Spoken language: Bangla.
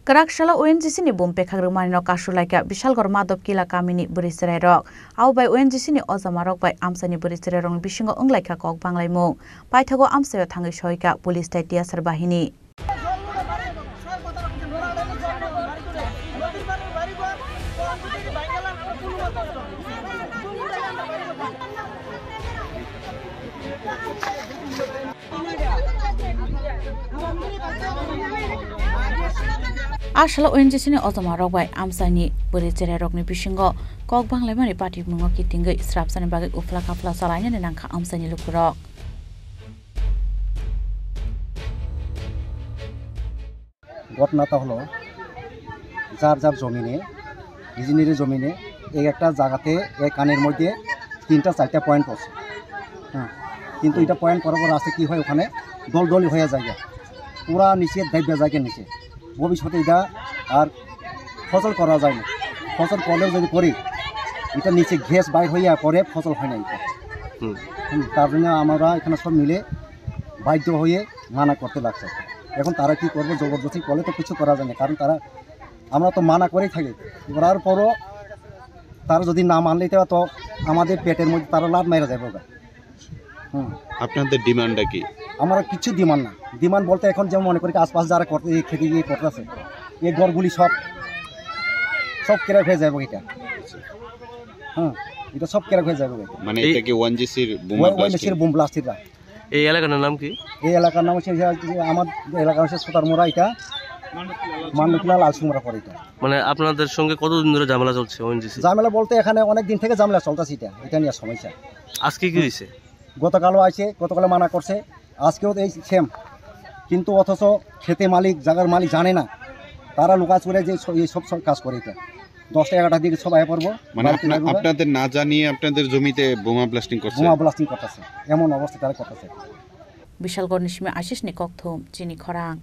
Karakshalo ONGC ni bompe khagrumani no kashulaika Bishalgor Madop Kila Kamini Burisere rok au bai ONGC ni ozamarok bai amsani Burisere rong bisingo onglaika kok banglaimung paithago amsayo thangai soika police tatia sarbahini Ashala ONGC ni ozamarok bai amsani Burisere rok ni bisingo kok banglaimani party mungo kitingai srapsani bagai ufla kapla salainya ni nangka amsani lukurok ঘটনাটা হলো যার যার জমিনে নিজের জমিনে এই একটা জায়গাতে এই কানের মধ্যে 3-4টা পয়েন্ট আছে হ্যাঁ কিন্তু এটা পয়েন্ট করার পর আছে কি হয় ওখানে দলদলি হয়ে যায় পুরা নিচে দাইবা যায় নিচে ভবিষ্যতে এটা আর ফসল করা যায় না ফসল করলেও যদি করি এটা নিচে গ্যাস বাইর হইয়া পরে ফসল হয় না এটা তার জন্য আমরা এখানে সব মিলে বাধ্য হয়ে মানা করতে লাগছে এখন তারা কি করবে জবরদস্তি করলে তো কিছু করা যায় না কারণ তারা আমরা তো মানা করেই থাকি করার পরও তারা যদি না মানলে তো আমাদের পেটের মধ্যে তারা লাভ মেরে যাবে আপনাদের ডিমান্ডটা কি আমরা কিছু ডিমান্ড না ডিমান্ড বলতে এখন যেমন মনে করি আশপাশ যারা খেতে গিয়ে করতেছে এই ঘরগুলি সব কেরা হয়ে যাবে এটা এটা সব কেরা হয়ে যাবে মানে এটা কি ওএনজিসির বোম ব্লাস্টাররা এই এলাকার নাম কি এই এলাকার নাম হচ্ছে আমার এলাকা হচ্ছে সোতারমোড়া এটা মান্ডুকলা লালসুমরা পরে এটা মানে আপনাদের সঙ্গে কতদিন ধরে ঝামেলা চলছে ওএনজিসি ঝামেলা বলতে এখানে অনেক দিন থেকে ঝামেলা চলতেছে এটা নিয়ে সমস্যা আজকে কি হয়েছে গতকালও আছে গতকালে মানা করছে আজকেও এই সেম কিন্তু অথচ খেতে মালিক জায়গার মালিক জানে না তারা লুকাচ করে যে এই সব কাজ করে এটা 10টা-11টার দিকে সব আয় পড়বো মানে আপনাদের না জানিয়ে আপনাদের জমিতে বোমা ব্লাস্টিং করতেছে এমন অবস্থা তারা করতেছে Bishalgor Nishme Ashish ni kokthum chini khorang